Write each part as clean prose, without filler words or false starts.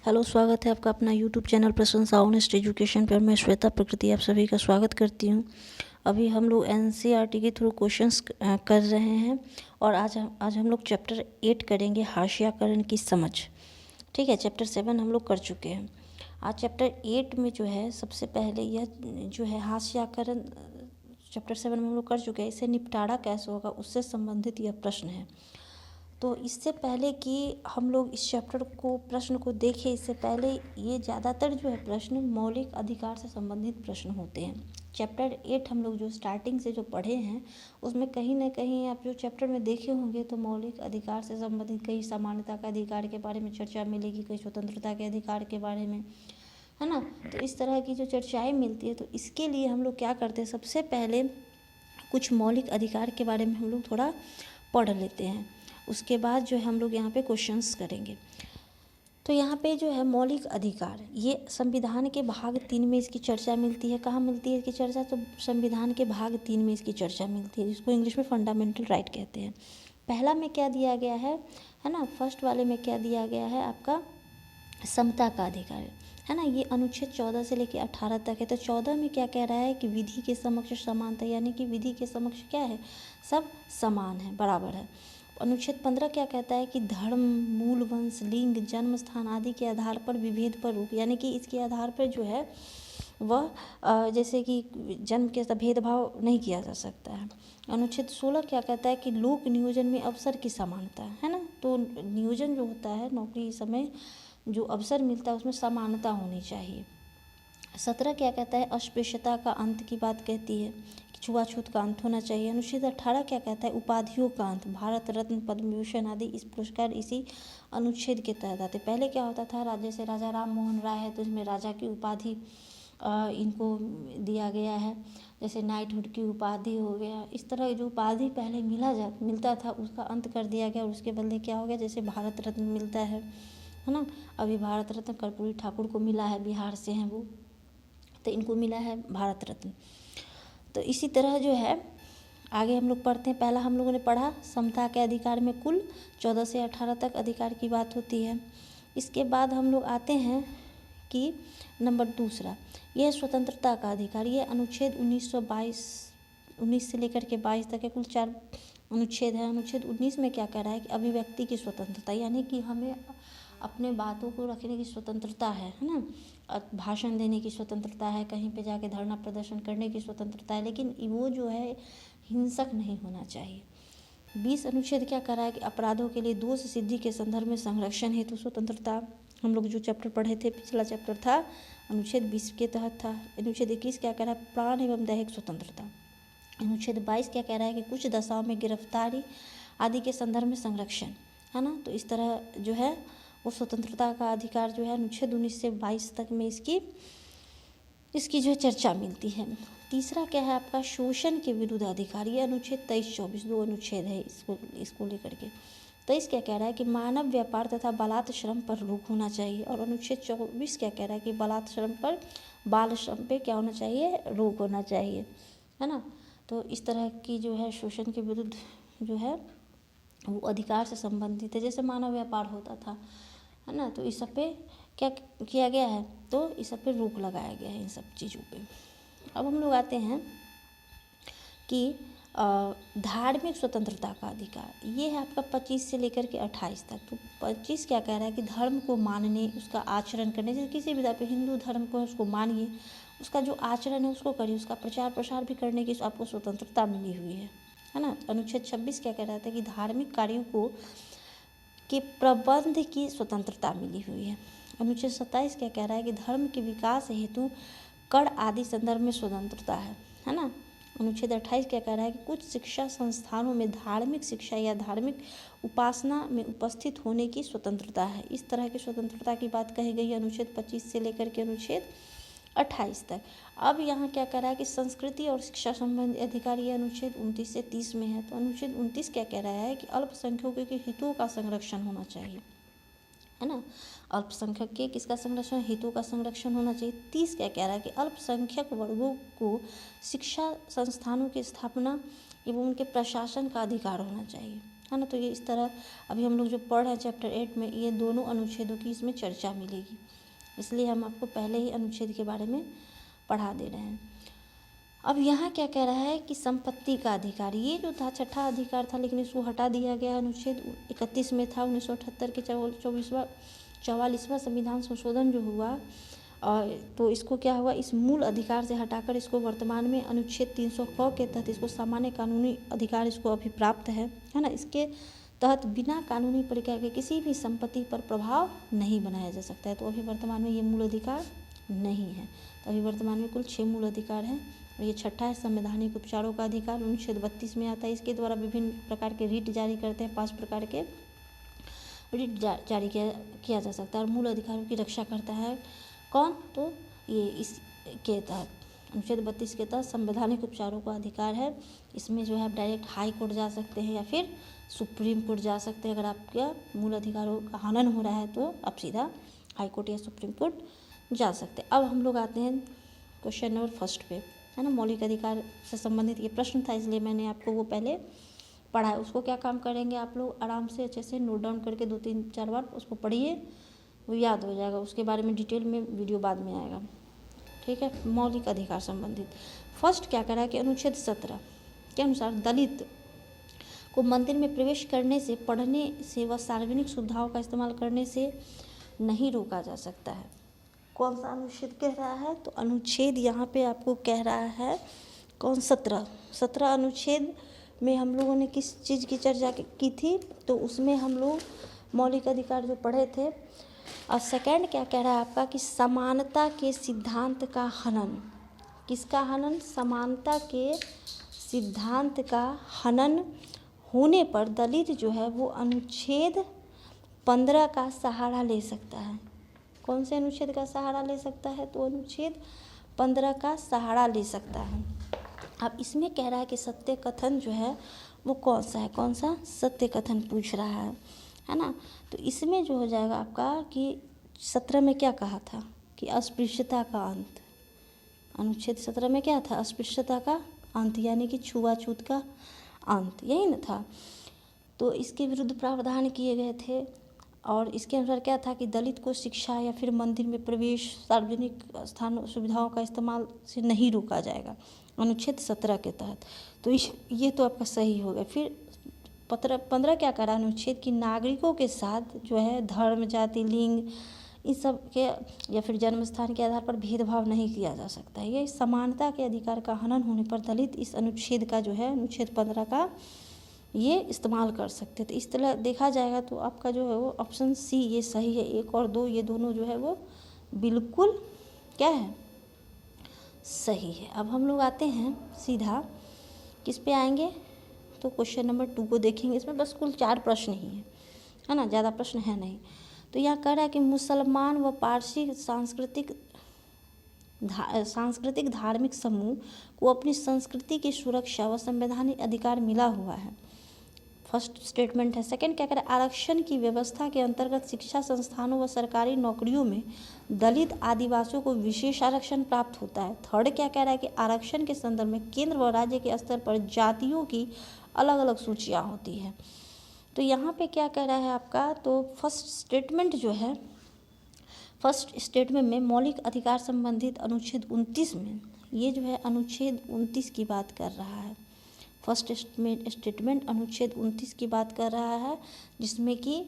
Hello, स्वागत है आपका अपना यूट्यूब चैनल प्रशंसा ऑनेस्ट एजुकेशन पर। मैं श्वेता प्रकृति आप सभी का स्वागत करती हूँ। अभी हम लोग एनसीईआरटी के थ्रू क्वेश्चंस कर रहे हैं और आज हम लोग चैप्टर 8 करेंगे, हाशियाकरण की समझ। ठीक है, चैप्टर 7 हम लोग कर चुके हैं। आज चैप्टर 8 में जो है सबसे पहले यह जो है हाशियाकरण चैप्टर 7 में हम लोग कर चुके हैं। इसे निपटारा कैसे होगा उससे संबंधित यह प्रश्न है। तो इससे पहले कि हम लोग इस चैप्टर को प्रश्न को देखें, इससे पहले ये ज़्यादातर जो है प्रश्न मौलिक अधिकार से संबंधित प्रश्न होते हैं। चैप्टर 8 हम लोग जो स्टार्टिंग से जो पढ़े हैं उसमें कहीं ना कहीं आप जो चैप्टर में देखे होंगे तो मौलिक अधिकार से संबंधित कई समानता का अधिकार के बारे में चर्चा मिलेगी, कई स्वतंत्रता के अधिकार के बारे में, है ना। तो इस तरह की जो चर्चाएँ मिलती है, तो इसके लिए हम लोग क्या करते हैं, सबसे पहले कुछ मौलिक अधिकार के बारे में हम लोग थोड़ा पढ़ लेते हैं। उसके बाद जो है हम लोग यहाँ पे क्वेश्चंस करेंगे। तो यहाँ पे जो है मौलिक अधिकार, ये संविधान के भाग 3 में इसकी चर्चा मिलती है। कहाँ मिलती है इसकी चर्चा? तो संविधान के भाग 3 में इसकी चर्चा मिलती है, जिसको इंग्लिश में फंडामेंटल राइट कहते हैं। पहला में क्या दिया गया है ना, फर्स्ट वाले में क्या दिया गया है आपका, समता का अधिकार, है ना। ये अनुच्छेद 14 से लेकर 18 तक है। तो 14 में क्या कह रहा है कि विधि के समक्ष समानता, यानी कि विधि के समक्ष क्या है, सब समान है, बराबर है। अनुच्छेद 15 क्या कहता है कि धर्म, मूल वंश, लिंग, जन्म स्थान आदि के आधार पर विभेद पर रोक, यानी कि इसके आधार पर जो है वह जैसे कि जन्म के साथ भेदभाव नहीं किया जा सकता है। अनुच्छेद 16 क्या कहता है कि लोक नियोजन में अवसर की समानता, है ना। तो नियोजन जो होता है, नौकरी समय जो अवसर मिलता है उसमें समानता होनी चाहिए। 17 क्या कहता है, अस्पृश्यता का अंत की बात कहती है, छुआछूत का अंत होना चाहिए। अनुच्छेद 18 क्या कहता है, उपाधियों का अंत, भारत रत्न, पद्म विभूषण आदि इस पुरस्कार इसी अनुच्छेद के तहत आते। पहले क्या होता था, जैसे राजा राम मोहन राय है तो इसमें राजा की उपाधि इनको दिया गया है, जैसे नाइटहुड की उपाधि हो गया। इस तरह जो उपाधि पहले मिलता था उसका अंत कर दिया गया और उसके बदले क्या हो गया, जैसे भारत रत्न मिलता है ना। अभी भारत रत्न कर्पूरी ठाकुर को मिला है, बिहार से हैं वो, तो इनको मिला है भारत रत्न। तो इसी तरह जो है आगे हम लोग पढ़ते हैं। पहला हम लोगों ने पढ़ा समता के अधिकार में कुल 14 से 18 तक अधिकार की बात होती है। इसके बाद हम लोग आते हैं कि नंबर दूसरा, यह स्वतंत्रता का अधिकार, ये अनुच्छेद 19 से लेकर के 22 तक है, कुल 4 अनुच्छेद है। अनुच्छेद 19 में क्या कह रहा है कि अभिव्यक्ति की स्वतंत्रता, यानी कि हमें अपने बातों को रखने की स्वतंत्रता है ना। भाषण देने की स्वतंत्रता है, कहीं पे जाके धरना प्रदर्शन करने की स्वतंत्रता है, लेकिन वो जो है हिंसक नहीं होना चाहिए। 20 अनुच्छेद क्या कर रहा है कि अपराधों के लिए दोष सिद्धि के संदर्भ में संरक्षण हेतु स्वतंत्रता, हम लोग जो चैप्टर पढ़े थे, पिछला चैप्टर था अनुच्छेद 20 के तहत था। अनुच्छेद 21 क्या कह रहा है, प्राण एवं दैहिक स्वतंत्रता। अनुच्छेद 22 क्या कह रहा है कि कुछ दशाओं में गिरफ्तारी आदि के संदर्भ में संरक्षण, है ना। तो इस तरह जो है वो स्वतंत्रता का अधिकार जो है अनुच्छेद 19 से 22 तक में इसकी जो है चर्चा मिलती है। तीसरा क्या है आपका, शोषण के विरुद्ध अधिकार, ये अनुच्छेद 23-24 दो अनुच्छेद है इसको लेकर के। 23 क्या कह रहा है कि मानव व्यापार तथा बलात् श्रम पर रोक होना चाहिए, और अनुच्छेद 24 क्या कह रहा है कि बलात् श्रम पर, बाल श्रम पे क्या होना चाहिए, रोक होना चाहिए, है ना। तो इस तरह की जो है शोषण के विरुद्ध जो है वो अधिकार से संबंधित है, जैसे मानव व्यापार होता था, है ना। तो इस सब पे क्या किया गया है, तो इस सब पे रोक लगाया गया है, इन सब चीज़ों पे। अब हम लोग आते हैं कि धार्मिक स्वतंत्रता का अधिकार, ये है आपका 25 से लेकर के 28 तक। तो 25 क्या कह रहा है कि धर्म को मानने, उसका आचरण करने, जैसे किसी भी पे हिंदू धर्म को उसको मानिए, उसका जो आचरण है उसको करिए, उसका प्रचार प्रसार भी करने की आपको स्वतंत्रता मिली हुई है ना। अनुच्छेद 26 क्या कह रहा था कि धार्मिक कार्यों को के प्रबंध की स्वतंत्रता मिली हुई है। अनुच्छेद 27 क्या कह रहा है कि धर्म के विकास हेतु कर आदि संदर्भ में स्वतंत्रता है ना। अनुच्छेद 28 क्या कह रहा है कि कुछ शिक्षा संस्थानों में धार्मिक शिक्षा या धार्मिक उपासना में उपस्थित होने की स्वतंत्रता है। इस तरह की स्वतंत्रता की बात कही गई है अनुच्छेद 25 से लेकर के अनुच्छेद 28 तक। अब यहाँ क्या कह रहा है कि संस्कृति और शिक्षा संबंधी अधिकार, ये अनुच्छेद 29 से 30 में है। तो अनुच्छेद 29 क्या कह रहा है कि अल्पसंख्यकों के हितों का संरक्षण होना चाहिए, है ना। अल्पसंख्यक के किसका संरक्षण, हितों का संरक्षण होना चाहिए। 30 क्या कह रहा है कि अल्पसंख्यक वर्गों को शिक्षा संस्थानों की स्थापना एवं उनके प्रशासन का अधिकार होना चाहिए, है ना। तो ये इस तरह अभी हम लोग जो पढ़ रहे हैं चैप्टर 8 में, ये दोनों अनुच्छेदों की इसमें चर्चा मिलेगी, इसलिए हम आपको पहले ही अनुच्छेद के बारे में पढ़ा दे रहे हैं। अब यहाँ क्या कह रहा है कि संपत्ति का अधिकार, ये जो था छठा अधिकार था, लेकिन इसको हटा दिया गया। अनुच्छेद 31 में था 1978 के 44वां संविधान संशोधन जो हुआ, और तो इसको क्या हुआ, इस मूल अधिकार से हटाकर इसको वर्तमान में अनुच्छेद 300 के तहत इसको सामान्य कानूनी अधिकार इसको अभी प्राप्त है ना। इसके तहत बिना कानूनी प्रक्रिया के किसी भी संपत्ति पर प्रभाव नहीं बनाया जा सकता है। तो अभी वर्तमान में ये मूल अधिकार नहीं है। तो अभी वर्तमान में कुल 6 मूल अधिकार हैं, और ये छठा है संवैधानिक उपचारों का अधिकार, अनुच्छेद 32 में आता है। इसके द्वारा विभिन्न प्रकार के रीट जारी करते हैं, 5 प्रकार के रीट जारी किया जा सकता है, और मूल अधिकारों की रक्षा करता है कौन, तो ये इसके तहत अनुच्छेद 32 के तहत संवैधानिक उपचारों का अधिकार है। इसमें जो है आप डायरेक्ट हाई कोर्ट जा सकते हैं या फिर सुप्रीम कोर्ट जा सकते हैं। अगर आपके मूल अधिकारों का हनन हो रहा है तो आप सीधा हाई कोर्ट या सुप्रीम कोर्ट जा सकते हैं। अब हम लोग आते हैं क्वेश्चन नंबर 1 पे, है ना। मौलिक अधिकार से संबंधित ये प्रश्न था, इसलिए मैंने आपको वो पहले पढ़ा है। उसको क्या काम करेंगे आप लोग, आराम से अच्छे से नोट डाउन करके 2-3-4 बार उसको पढ़िए, वो याद हो जाएगा। उसके बारे में डिटेल में वीडियो बाद में आएगा, ठीक है। मौलिक अधिकार संबंधित फर्स्ट क्या कह रहा है कि अनुच्छेद 17 के अनुसार दलित को मंदिर में प्रवेश करने से, पढ़ने से व सार्वजनिक सुविधाओं का इस्तेमाल करने से नहीं रोका जा सकता है। कौन सा अनुच्छेद कह रहा है, तो अनुच्छेद यहाँ पे आपको कह रहा है कौन, 17 अनुच्छेद में हम लोगों ने किस चीज़ की चर्चा की थी, तो उसमें हम लोग मौलिक अधिकार जो पढ़े थे। और सेकंड क्या कह रहा है आपका कि समानता के सिद्धांत का हनन, किसका हनन, समानता के सिद्धांत का हनन होने पर दलित जो है वो अनुच्छेद 15 का सहारा ले सकता है। कौन से अनुच्छेद का सहारा ले सकता है, तो अनुच्छेद 15 का सहारा ले सकता है। अब इसमें कह रहा है कि सत्य कथन जो है वो कौन सा है, कौन सा सत्य कथन पूछ रहा है ना। तो इसमें जो हो जाएगा आपका कि 17 में क्या कहा था कि अस्पृश्यता का अंत, अनुच्छेद 17 में क्या था, अस्पृश्यता का अंत, यानी कि छुआछूत का अंत, यही ना था। तो इसके विरुद्ध प्रावधान किए गए थे, और इसके अनुसार क्या था कि दलित को शिक्षा या फिर मंदिर में प्रवेश, सार्वजनिक स्थानों सुविधाओं का इस्तेमाल से नहीं रोका जाएगा, अनुच्छेद 17 के तहत। तो ये तो आपका सही हो गया। फिर 15 क्या करा, अनुच्छेद की नागरिकों के साथ जो है धर्म, जाति, लिंग, इन सब के या फिर जन्म स्थान के आधार पर भेदभाव नहीं किया जा सकता है। ये समानता के अधिकार का हनन होने पर दलित इस अनुच्छेद का जो है, अनुच्छेद 15 का ये इस्तेमाल कर सकते। तो इस तरह देखा जाएगा तो आपका जो है वो ऑप्शन सी ये सही है। 1 और 2 ये दोनों जो है वो बिल्कुल क्या है, सही है। अब हम लोग आते हैं सीधा किस पे आएंगे, तो क्वेश्चन नंबर 2 को देखेंगे। इसमें बस कुल 4 प्रश्न ही है ना, ज़्यादा प्रश्न है नहीं। तो यहाँ कह रहा है कि मुसलमान व पारसी सांस्कृतिक धार्मिक समूह को अपनी संस्कृति की सुरक्षा व संवैधानिक अधिकार मिला हुआ है। फर्स्ट स्टेटमेंट है। सेकंड क्या करें, आरक्षण की व्यवस्था के अंतर्गत शिक्षा संस्थानों व सरकारी नौकरियों में दलित आदिवासियों को विशेष आरक्षण प्राप्त होता है। थर्ड क्या कह रहा है कि आरक्षण के संदर्भ में केंद्र व राज्य के स्तर पर जातियों की अलग अलग सूचियाँ होती है। तो यहाँ पे क्या कह रहा है आपका, तो फर्स्ट स्टेटमेंट जो है, फर्स्ट स्टेटमेंट में मौलिक अधिकार संबंधित अनुच्छेद 29 में ये जो है अनुच्छेद 29 की बात कर रहा है। फर्स्ट स्टेटमेंट अनुच्छेद 29 की बात कर रहा है, जिसमें कि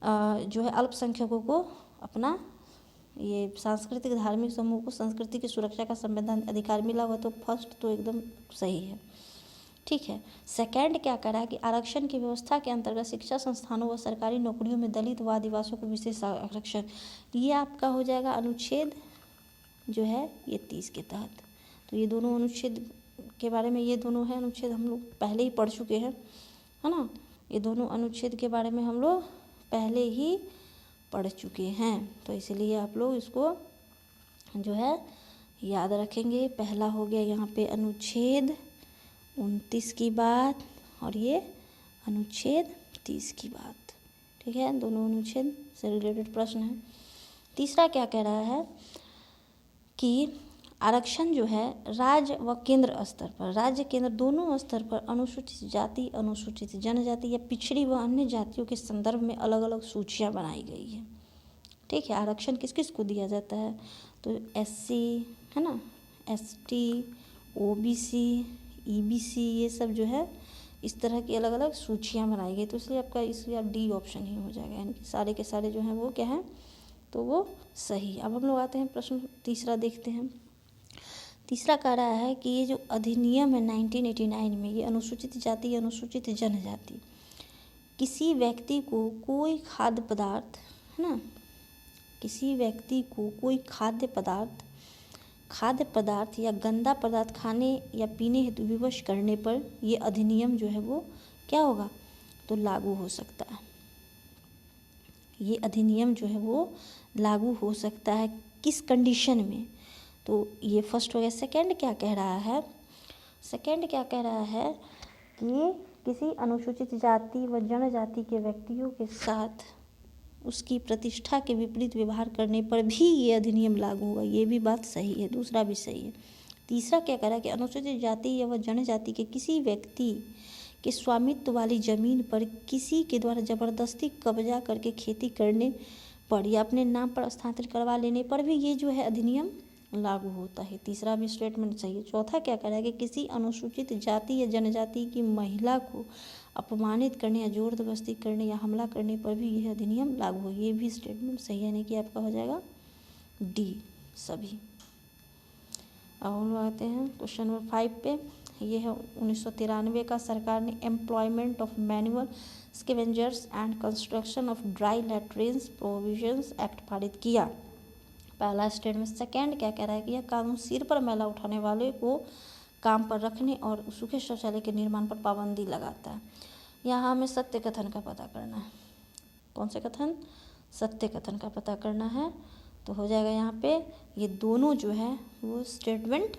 जो है अल्पसंख्यकों को अपना ये सांस्कृतिक धार्मिक समूह को संस्कृति की सुरक्षा का संवैधान अधिकार मिला हुआ। तो फर्स्ट तो एकदम सही है, ठीक है। सेकंड क्या कर रहा है कि आरक्षण की व्यवस्था के अंतर्गत शिक्षा संस्थानों व सरकारी नौकरियों में दलित व आदिवासियों को विशेष आरक्षण, ये आपका हो जाएगा अनुच्छेद जो है ये 30 के तहत। तो ये दोनों अनुच्छेद के बारे में, ये दोनों है अनुच्छेद हम लोग पहले ही पढ़ चुके हैं, है ना। ये दोनों अनुच्छेद के बारे में हम लोग पहले ही पढ़ चुके हैं, तो इसलिए आप लोग इसको जो है याद रखेंगे। पहला हो गया यहाँ पे अनुच्छेद 29 की बात, और ये अनुच्छेद 30 की बात, ठीक है। दोनों अनुच्छेद से रिलेटेड प्रश्न है। तीसरा क्या कह रहा है कि आरक्षण जो है राज्य व केंद्र स्तर पर, राज्य केंद्र दोनों स्तर पर अनुसूचित जाति, अनुसूचित जनजाति या पिछड़ी व अन्य जातियों के संदर्भ में अलग अलग सूचियाँ बनाई गई है। ठीक है, आरक्षण किस किस को दिया जाता है, तो एससी है ना, एसटी, ओबीसी, ईबीसी, ये सब जो है इस तरह की अलग अलग सूचियाँ बनाई गई। तो इसलिए आपका इसलिए डी ऑप्शन ही हो जाएगा, यानी कि सारे के सारे जो हैं वो क्या हैं, तो वो सही। अब हम लोग आते हैं प्रश्न तीसरा देखते हैं। तीसरा कह रहा है कि ये जो अधिनियम है 1989 में, ये अनुसूचित जाति, अनुसूचित जनजाति, किसी व्यक्ति को कोई खाद्य पदार्थ है ना, किसी व्यक्ति को कोई खाद्य पदार्थ या गंदा पदार्थ खाने या पीने हेतु विवश करने पर ये अधिनियम जो है वो क्या होगा, तो लागू हो सकता है। ये अधिनियम जो है वो लागू हो सकता है किस कंडीशन में, तो ये फर्स्ट हो गया। सेकंड क्या कह रहा है, सेकंड क्या कह रहा है कि किसी अनुसूचित जाति व जनजाति के व्यक्तियों के साथ उसकी प्रतिष्ठा के विपरीत व्यवहार करने पर भी ये अधिनियम लागू होगा। ये भी बात सही है, दूसरा भी सही है। तीसरा क्या कह रहा है कि अनुसूचित जाति या व जनजाति के किसी व्यक्ति के स्वामित्व वाली ज़मीन पर किसी के द्वारा ज़बरदस्ती कब्जा करके खेती करने पर या अपने नाम पर हस्तांतरित करवा लेने पर भी ये जो है अधिनियम लागू होता है। तीसरा भी स्टेटमेंट सही है। चौथा क्या कह रहा है कि किसी अनुसूचित जाति या जनजाति की महिला को अपमानित करने या जोर जबरदस्ती करने या हमला करने पर भी यह अधिनियम लागू हो। ये भी स्टेटमेंट सही है, यानी कि आपका हो जाएगा डी सभी। अब हम लोग आते हैं क्वेश्चन नंबर 5 पे। ये है 1993 का सरकार ने employment of manual scavengers and construction of dry latrines provisions act पारित किया। पहला स्टेटमेंट। सेकेंड क्या कह रहा है कि यह कानून सिर पर मैला उठाने वाले को काम पर रखने और सूखे शौचालय के निर्माण पर पाबंदी लगाता है। यहाँ हमें सत्य कथन का पता करना है। कौन से कथन, सत्य कथन का पता करना है। तो हो जाएगा यहाँ पे ये दोनों जो है वो स्टेटमेंट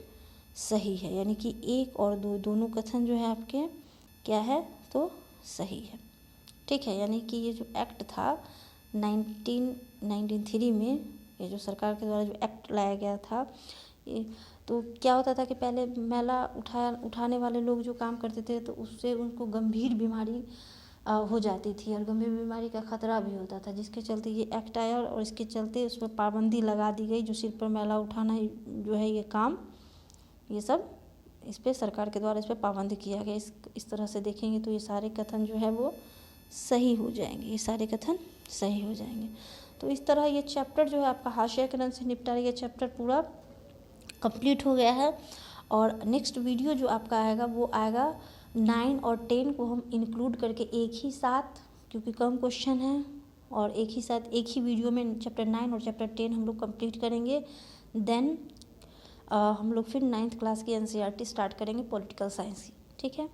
सही है, यानी कि 1 और 2 दोनों कथन जो है आपके क्या है, तो सही है। ठीक है, यानी कि ये जो एक्ट था 1993 में, ये जो सरकार के द्वारा जो एक्ट लाया गया था, ये तो क्या होता था कि पहले मैला उठाने वाले लोग जो काम करते थे तो उससे उनको गंभीर बीमारी हो जाती थी और गंभीर बीमारी का खतरा भी होता था, जिसके चलते ये एक्ट आया और इसके चलते उस पर पाबंदी लगा दी गई। जो सिर पर मैला उठाना जो है ये काम, ये सब इस पर सरकार के द्वारा इस पर पाबंदी किया गया। इस तरह से देखेंगे तो ये सारे कथन जो है वो सही हो जाएंगे, ये सारे कथन सही हो जाएंगे। तो इस तरह ये चैप्टर जो है आपका हाशियाकरण से निपटारा, ये चैप्टर पूरा कंप्लीट हो गया है। और नेक्स्ट वीडियो जो आपका आएगा वो आएगा 9 और 10 को हम इंक्लूड करके एक ही साथ, क्योंकि कम क्वेश्चन है और एक ही साथ एक ही वीडियो में चैप्टर 9 और चैप्टर 10 हम लोग कंप्लीट करेंगे। देन हम लोग फिर 9th क्लास की NCERT स्टार्ट करेंगे पॉलिटिकल साइंस की। ठीक है,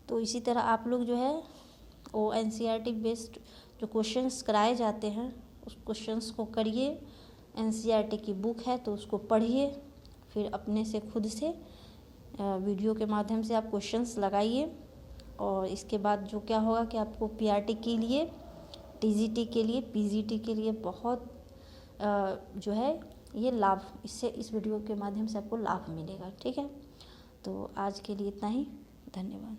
तो इसी तरह आप लोग जो है वो NCERT बेस्ड जो क्वेश्चंस कराए जाते हैं उस क्वेश्चंस को करिए। NCERT की बुक है तो उसको पढ़िए, फिर अपने से खुद से वीडियो के माध्यम से आप क्वेश्चंस लगाइए। और इसके बाद जो क्या होगा कि आपको PRT के लिए, TGT के लिए, PGT के लिए बहुत जो है ये लाभ, इससे इस वीडियो के माध्यम से आपको लाभ मिलेगा। ठीक है, तो आज के लिए इतना ही, धन्यवाद।